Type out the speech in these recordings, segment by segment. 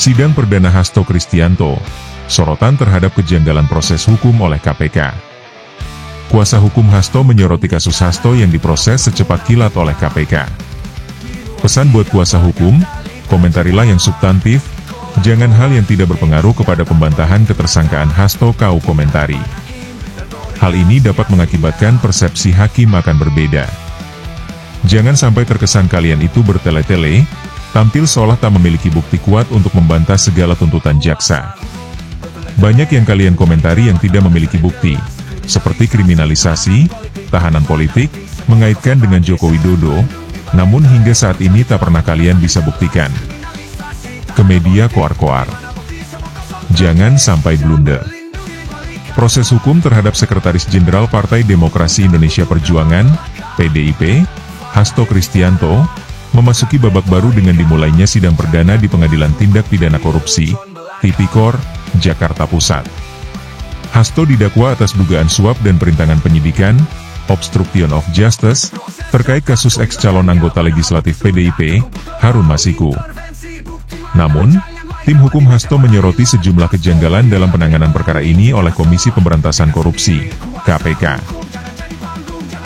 Sidang perdana Hasto Kristianto, sorotan terhadap kejanggalan proses hukum oleh KPK. Kuasa hukum Hasto menyoroti kasus Hasto yang diproses secepat kilat oleh KPK. Pesan buat kuasa hukum, komentarilah yang substantif, jangan hal yang tidak berpengaruh kepada pembantahan ketersangkaan Hasto kau komentari. Hal ini dapat mengakibatkan persepsi hakim akan berbeda. Jangan sampai terkesan kalian itu bertele-tele, tampil seolah tak memiliki bukti kuat untuk membantah segala tuntutan jaksa. Banyak yang kalian komentari yang tidak memiliki bukti, seperti kriminalisasi, tahanan politik, mengaitkan dengan Joko Widodo, namun hingga saat ini tak pernah kalian bisa buktikan. Ke media koar-koar. Jangan sampai blunder. Proses hukum terhadap Sekretaris Jenderal Partai Demokrasi Indonesia Perjuangan, PDIP, Hasto Kristianto, memasuki babak baru dengan dimulainya sidang perdana di Pengadilan Tindak Pidana Korupsi, Tipikor, Jakarta Pusat. Hasto didakwa atas dugaan suap dan perintangan penyidikan, obstruction of justice, terkait kasus ex-calon anggota legislatif PDIP, Harun Masiku. Namun, tim hukum Hasto menyoroti sejumlah kejanggalan dalam penanganan perkara ini oleh Komisi Pemberantasan Korupsi, KPK.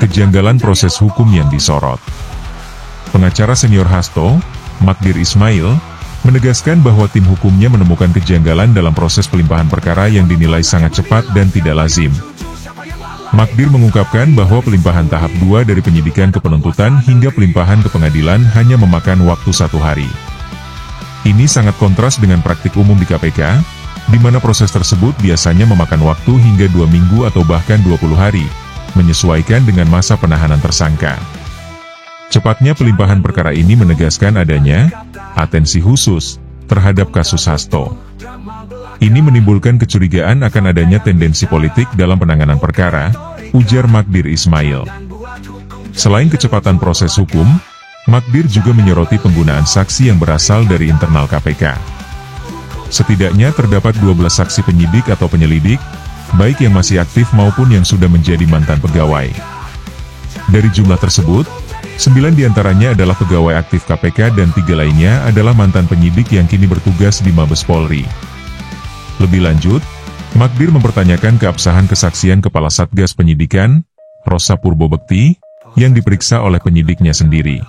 Kejanggalan proses hukum yang disorot. Pengacara senior Hasto, Magdir Ismail, menegaskan bahwa tim hukumnya menemukan kejanggalan dalam proses pelimpahan perkara yang dinilai sangat cepat dan tidak lazim. Magdir mengungkapkan bahwa pelimpahan tahap 2 dari penyidikan ke penuntutan hingga pelimpahan ke pengadilan hanya memakan waktu 1 hari. Ini sangat kontras dengan praktik umum di KPK, di mana proses tersebut biasanya memakan waktu hingga 2 minggu atau bahkan 20 hari, menyesuaikan dengan masa penahanan tersangka. Cepatnya pelimpahan perkara ini menegaskan adanya atensi khusus terhadap kasus Hasto. Ini menimbulkan kecurigaan akan adanya tendensi politik dalam penanganan perkara, ujar Magdir Ismail. Selain kecepatan proses hukum, Magdir juga menyoroti penggunaan saksi yang berasal dari internal KPK. Setidaknya terdapat 12 saksi penyidik atau penyelidik, baik yang masih aktif maupun yang sudah menjadi mantan pegawai. Dari jumlah tersebut, 9 diantaranya adalah pegawai aktif KPK dan 3 lainnya adalah mantan penyidik yang kini bertugas di Mabes Polri. Lebih lanjut, Magdir mempertanyakan keabsahan kesaksian Kepala Satgas Penyidikan, Rosa Purbobekti, yang diperiksa oleh penyidiknya sendiri.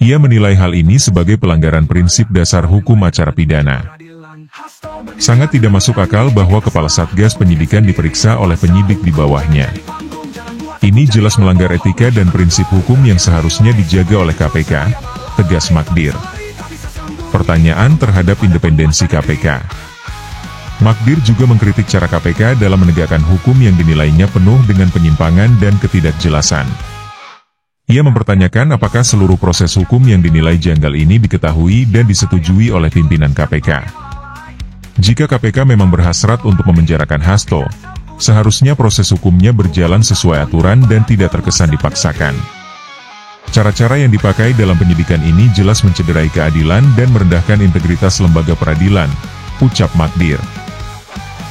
Ia menilai hal ini sebagai pelanggaran prinsip dasar hukum acara pidana. Sangat tidak masuk akal bahwa Kepala Satgas Penyidikan diperiksa oleh penyidik di bawahnya. Ini jelas melanggar etika dan prinsip hukum yang seharusnya dijaga oleh KPK, tegas Magdir. Pertanyaan terhadap independensi KPK. Magdir juga mengkritik cara KPK dalam menegakkan hukum yang dinilainya penuh dengan penyimpangan dan ketidakjelasan. Ia mempertanyakan apakah seluruh proses hukum yang dinilai janggal ini diketahui dan disetujui oleh pimpinan KPK. Jika KPK memang berhasrat untuk memenjarakan Hasto, seharusnya proses hukumnya berjalan sesuai aturan dan tidak terkesan dipaksakan. Cara-cara yang dipakai dalam penyidikan ini jelas mencederai keadilan dan merendahkan integritas lembaga peradilan, ucap Magdir.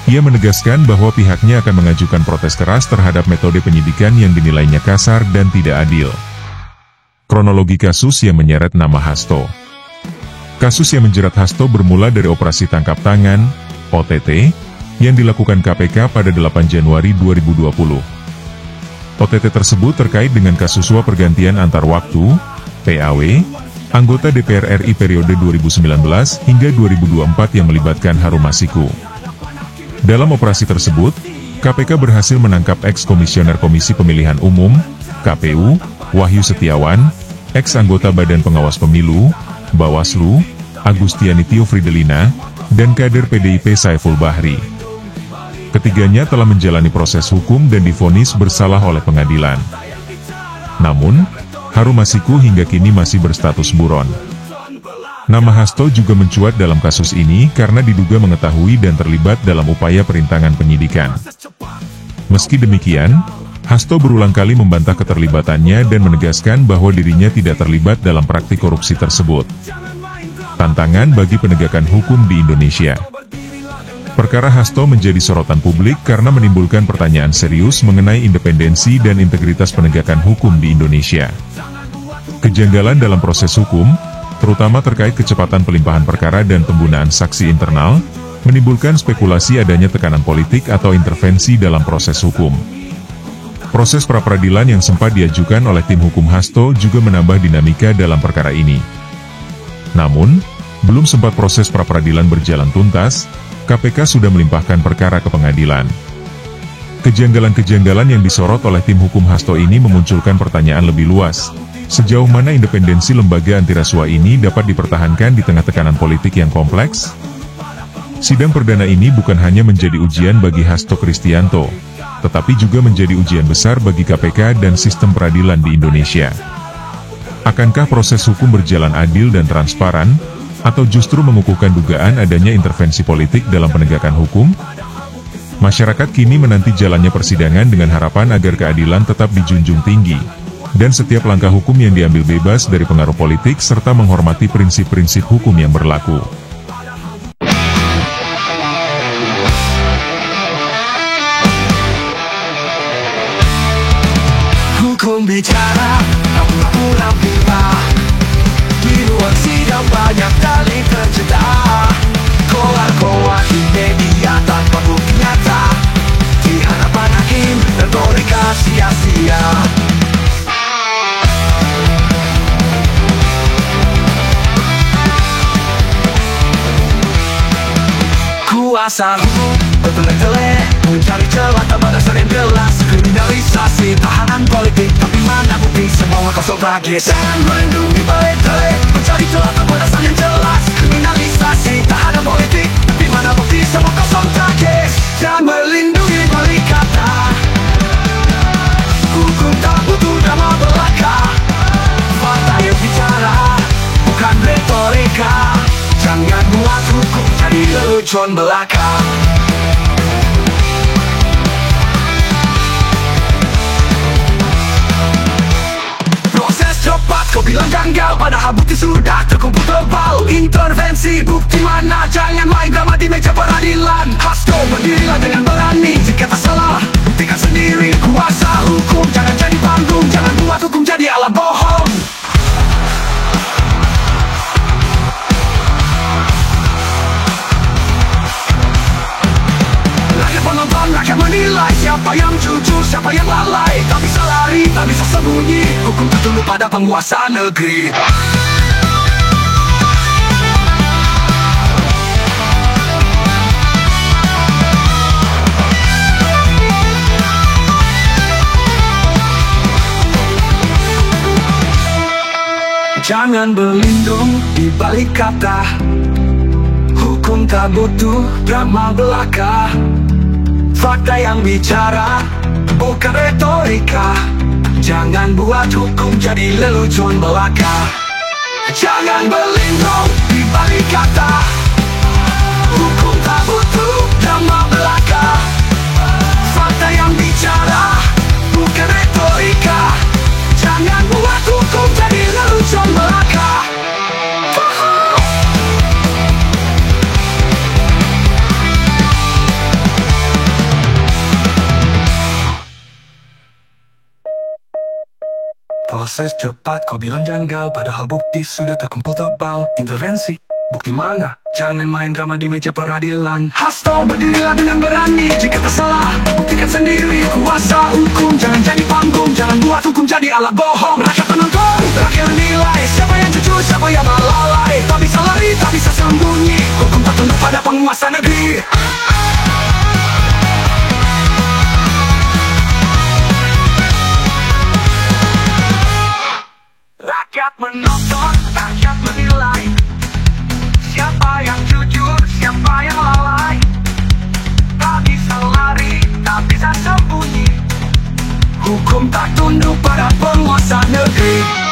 Ia menegaskan bahwa pihaknya akan mengajukan protes keras terhadap metode penyidikan yang dinilainya kasar dan tidak adil. Kronologi kasus yang menyeret nama Hasto. Kasus yang menjerat Hasto bermula dari operasi tangkap tangan, OTT, yang dilakukan KPK pada 8 Januari 2020. OTT tersebut terkait dengan kasus suap pergantian antar waktu, PAW, anggota DPR RI periode 2019 hingga 2024 yang melibatkan Harun Masiku. Dalam operasi tersebut, KPK berhasil menangkap ex-komisioner Komisi Pemilihan Umum, KPU, Wahyu Setiawan, ex-anggota Badan Pengawas Pemilu, Bawaslu, Agustiani Tio Fridelina, dan kader PDIP Saiful Bahri. Ketiganya telah menjalani proses hukum dan divonis bersalah oleh pengadilan. Namun, Harun Masiku hingga kini masih berstatus buron. Nama Hasto juga mencuat dalam kasus ini karena diduga mengetahui dan terlibat dalam upaya perintangan penyidikan. Meski demikian, Hasto berulang kali membantah keterlibatannya dan menegaskan bahwa dirinya tidak terlibat dalam praktik korupsi tersebut. Tantangan bagi penegakan hukum di Indonesia. Perkara Hasto menjadi sorotan publik karena menimbulkan pertanyaan serius mengenai independensi dan integritas penegakan hukum di Indonesia. Kejanggalan dalam proses hukum, terutama terkait kecepatan pelimpahan perkara dan penggunaan saksi internal, menimbulkan spekulasi adanya tekanan politik atau intervensi dalam proses hukum. Proses pra-peradilan yang sempat diajukan oleh tim hukum Hasto juga menambah dinamika dalam perkara ini. Namun, belum sempat proses pra-peradilan berjalan tuntas, KPK sudah melimpahkan perkara ke pengadilan. Kejanggalan-kejanggalan yang disorot oleh tim hukum Hasto ini memunculkan pertanyaan lebih luas. Sejauh mana independensi lembaga anti rasuah ini dapat dipertahankan di tengah tekanan politik yang kompleks? Sidang perdana ini bukan hanya menjadi ujian bagi Hasto Kristianto, tetapi juga menjadi ujian besar bagi KPK dan sistem peradilan di Indonesia. Akankah proses hukum berjalan adil dan transparan, atau justru mengukuhkan dugaan adanya intervensi politik dalam penegakan hukum? Masyarakat kini menanti jalannya persidangan dengan harapan agar keadilan tetap dijunjung tinggi, dan setiap langkah hukum yang diambil bebas dari pengaruh politik serta menghormati prinsip-prinsip hukum yang berlaku. Hukum bicara, pura-pura bipa. Di ruang sidang banyak kali terjeda. Koar-koar di media tanpa bukti nyata. Di hadapan hakim, retorika sia-sia. Kuasa hukum bertele-tele mencari celah tanpa dasar yang jelas. Kriminalisasi tahanan politik, tapi mana bukti semua kosong tragis. Jangan melindungi balik-balik mencari celah tanpa dasar yang jelas. Kriminalisasi tahanan politik, tapi mana bukti semua kosong tragis. Jangan melindungi balik kata. Hukum tak butuh drama belaka. Fakta yang bicara, bukan retorika. Jangan buat hukum jadi lelucon belaka. Proses cepat kau bilang janggal, padahal bukti sudah terkumpul tebal. Intervensi bukti mana, jangan main drama di meja peradilan. Hasto berdirilah dengan berani, jika tak salah buktikan sendiri. Kuasa hukum jangan jadi panggung, jangan buat hukum jadi alat bohong. Rakyat menilai siapa yang jujur, siapa yang lalai. Tak bisa lari, tak bisa sembunyi. Hukum tak tunduk pada penguasa negeri. Jangan berlindung di balik kata. Hukum tak butuh drama belaka. Fakta yang bicara, bukan retorika. Jangan buat hukum jadi lelucon belaka. Jangan berlindung di balik kata. Hukum tak butuh drama belaka. Fakta yang bicara, bukan retorika. Jangan buat hukum jadi lelucon belaka. Proses cepat kau bilang janggal, padahal bukti sudah terkumpul tebal. Intervensi, bukti mana? Jangan main drama di meja peradilan. Hasto berdirilah dengan berani, jika tersalah buktikan sendiri. Kuasa hukum jangan jadi panggung, jangan buat hukum jadi alat bohong. Rakyat penonton, rakyat menilai siapa yang jujur, siapa yang lalai. Tak bisa lari, tak bisa sembunyi. Hukum tak tunduk pada penguasa negeri. Rakyat menonton, rakyat menilai siapa yang jujur, siapa yang lalai. Tak bisa lari, tak bisa sembunyi. Hukum tak tunduk pada penguasa negeri.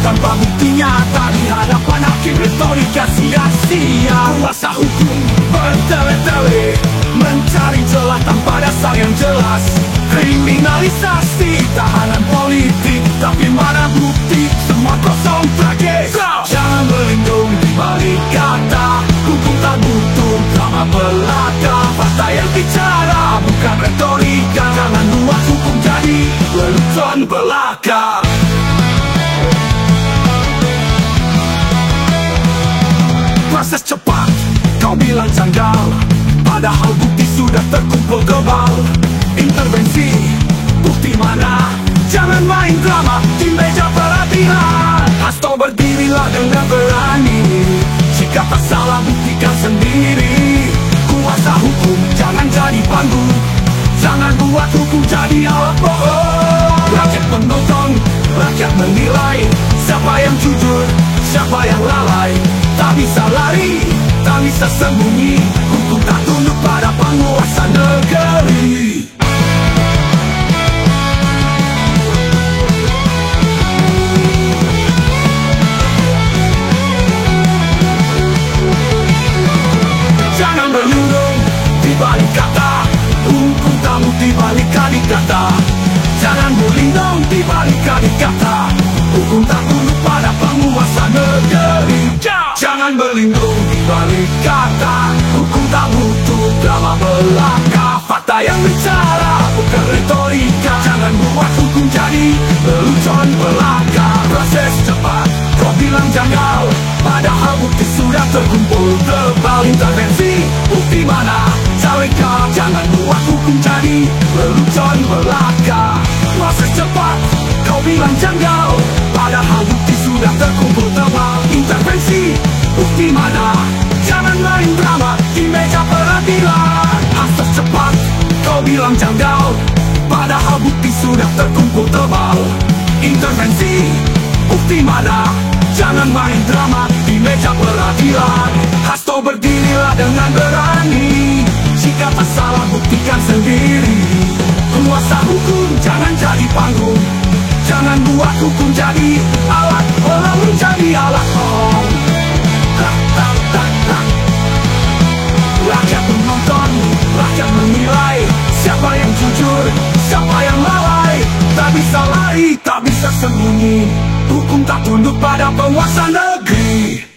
tanpa bukti nyata di hadapan hakim, retorika sia-sia. Kuasa hukum bertele-tele mencari celah tanpa dasar yang jelas. Kriminalisasi tahanan politik, tapi mana bukti, semua kosong tragis. Jangan berlindung di balik kata, hukum tak butuh drama belaka. Fakta yang bicara bukan retorika, jangan buat hukum jadi lelucon belaka. Proses cepat, kau bilang janggal, padahal bukti sudah terkumpul tebal. Intervensi, bukti mana? Jangan main drama di meja peradilan. Hasto berdirilah dengan berani, jika tak salah buktikan sendiri. Kuasa hukum jangan jadi panggung, jangan buat hukum jadi alat bohong. Rakyat menonton, rakyat menilai, siapa yang jujur, siapa yang lalai. Tak bisa lari, tak bisa sembunyi, hukum tak tunduk pada penguasa negeri. Jangan berlindung di balik kata, hukum tak bukti balik kata. Jangan berlindung di balik kata, hukum tak tunduk pada penguasa negeri. Jangan berlindung di balik kata, hukum tak butuh drama belaka. Fakta yang bicara bukan retorika, jangan buat hukum jadi lelucon belaka. Proses cepat, kau bilang janggal, padahal bukti sudah terkumpul tebal. Intervensi, bukti mana? Caweka, jangan buat hukum jadi lelucon belaka. Proses cepat, kau bilang janggal, padahal bukti sudah terkumpul tebal. Intervensi, bukti mana? Jangan main drama di meja peradilan. Proses cepat, kau bilang janggal, padahal bukti sudah terkumpul tebal. Intervensi, bukti mana? Jangan main drama di meja peradilan. Hasto berdirilah dengan berani, jika tak salah buktikan sendiri. Kuasa hukum jangan jadi panggung, jangan buat hukum jadi alat lalu jadi alat bohong. Rakyat menonton, rakyat menilai, siapa yang jujur, siapa yang lalai. Tak bisa lari, tak bisa sembunyi, hukum tak tunduk pada penguasa negeri.